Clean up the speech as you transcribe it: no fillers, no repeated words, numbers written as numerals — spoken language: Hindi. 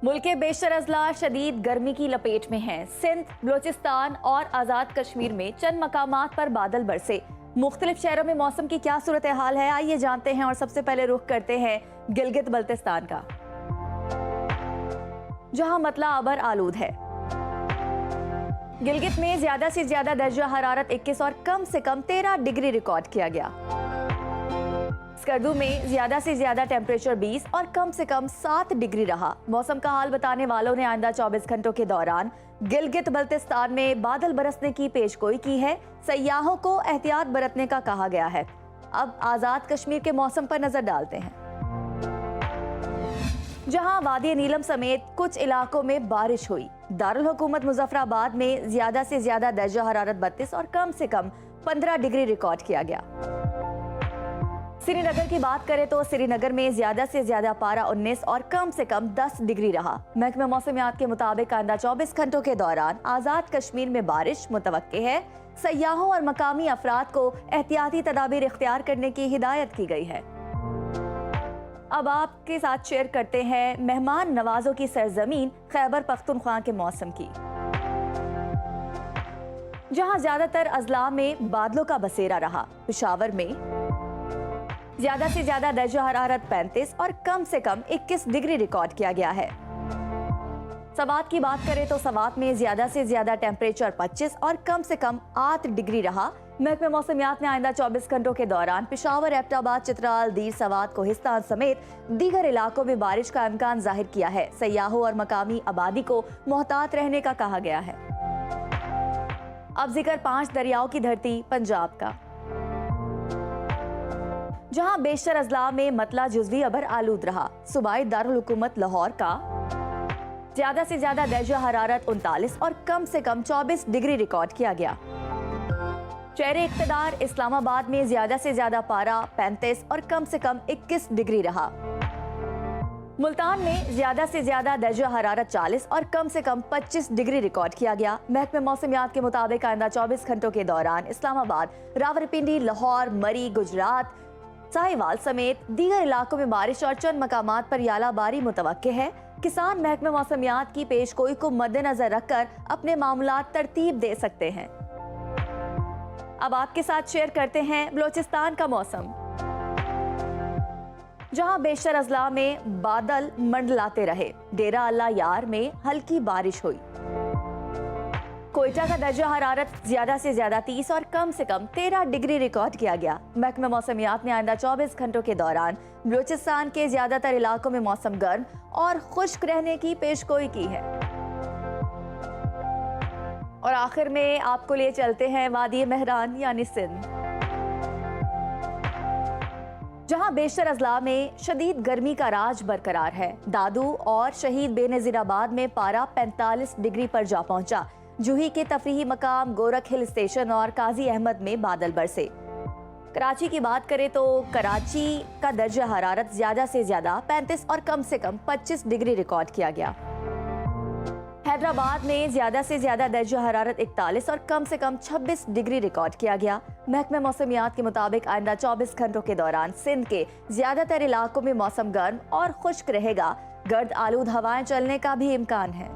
मुल्क के बेशतर अजला शदीद गर्मी की लपेट में हैं। सिंध, बलोचिस्तान और आज़ाद कश्मीर में चंद मकामात पर बादल बरसे। मुख्तलिफ शहरों में मौसम की क्या सूरत हाल है, आइए जानते हैं। और सबसे पहले रुख करते हैं गिलगित बल्तिस्तान का, जहां मतला आबर आलूद है। गिलगित में ज्यादा से ज्यादा दर्जा हरारत 21 और कम से कम 13 डिग्री रिकॉर्ड किया गया। स्कर्दू में ज्यादा से ज्यादा टेम्परेचर 20 और कम से कम 7 डिग्री रहा। मौसम का हाल बताने वालों ने आइंदा 24 घंटों के दौरान गिलगित बल्तिस्तान में बादल बरसने की पेशगोई की है। सयाहों को एहतियात बरतने का कहा गया है। अब आजाद कश्मीर के मौसम पर नजर डालते हैं, जहां वादी नीलम समेत कुछ इलाकों में बारिश हुई। दारुल हुकूमत मुजफ्फराबाद में ज्यादा से ज्यादा दर्जा हरारत 32 और कम से कम 15 डिग्री रिकॉर्ड किया गया। श्रीनगर की बात करें तो श्रीनगर में ज्यादा से ज्यादा पारा 19 और कम से कम 10 डिग्री रहा। महकमे मौसमियात के मुताबिक आइंदा 24 घंटों के दौरान आजाद कश्मीर में बारिश मुतवक्के है। सयाहों और मकामी अफराद को एहतियाती तदाबीर इख्तियार करने की हिदायत की गई है। अब आपके साथ शेयर करते हैं मेहमान नवाजों की सरजमीन खैबर पख्तूनख्वा के मौसम की, जहां ज्यादातर अजला में बादलों का बसेरा रहा। पेशावर में ज्यादा से ज्यादा दर्जा हरारत 35 और कम से कम 21 डिग्री रिकॉर्ड किया गया है। सवात की बात करें तो सवात में ज्यादा से ज्यादा टेम्परेचर 25 और कम से कम 8 डिग्री रहा। महकमे मौसमियात ने आइंदा 24 घंटों के दौरान पेशावर, एबटाबाद, चित्राल, दीर, सवात, कोहिस्तान समेत दीगर इलाकों में बारिश का इम्कान जाहिर किया है। सयाहों और मकामी आबादी को मोहतात रहने का कहा गया है। अब जिक्र 5 दरियाओं की धरती पंजाब का, जहां बेशतर अजला में मतला जुज़वी अबर आलूद रहा। सूबाई दारुल हुकूमत लाहौर का ज्यादा से ज्यादा दर्जा हरारत 39 और कम से कम 24 डिग्री रिकॉर्ड किया गया। शहर इक़्तिदार इस्लामाबाद में ज्यादा से ज्यादा पारा 35 और कम से कम 21 डिग्री रहा। मुल्तान में ज्यादा से ज्यादा दर्जा हरारत 40 और कम से कम 25 डिग्री रिकॉर्ड किया गया। महकमे मौसमियात के मुताबिक आइंदा 24 घंटों के दौरान इस्लामाबाद, रावलपिंडी, लाहौर, मरी, गुजरात, साहिवाल समेत दीगर इलाकों में बारिश और चंद मकामात पर यालाबारी मुतवक्के है। किसान महकमे मौसमियात की पेशगोई को मद्देनजर रखकर अपने मामलात तरतीब दे सकते हैं। अब आपके साथ शेयर करते हैं बलोचिस्तान का मौसम, जहां बेशतर अजला में बादल मंडलाते रहे। डेरा अल्लाह यार में हल्की बारिश हुई। कोयटा का दर्जा हरारत ज्यादा से ज्यादा 30 और कम से कम 13 डिग्री रिकॉर्ड किया गया। महकमे मौसमियात ने आइंदा 24 घंटों के दौरान बलूचिस्तान के ज्यादातर इलाकों में मौसम गर्म और खुश्क रहने की पेशगोई की है। और आखिर में आपको लिए चलते हैं वादी मेहरान यानी सिंध, जहां बेशतर अजला में शदीद गर्मी का राज बरकरार है। दादू और शहीद बेनजीराबाद में पारा 45 डिग्री पर जा पहुंचा। जूही के तफरीही मकाम गोरख हिल स्टेशन और काजी अहमद में बादल बरसे। कराची की बात करें तो कराची का दर्जा हरारत ज्यादा से ज्यादा 35 और कम से कम 25 डिग्री रिकॉर्ड किया गया। हैदराबाद में ज्यादा से ज्यादा दर्जा हरारत 41 और कम से कम 26 डिग्री रिकॉर्ड किया गया। महकमे मौसमियात के मुताबिक आइंदा 24 घंटों के दौरान सिंध के ज्यादातर इलाकों में मौसम गर्म और खुश्क रहेगा। गर्द आलूद हवाएं चलने का भी इम्कान है।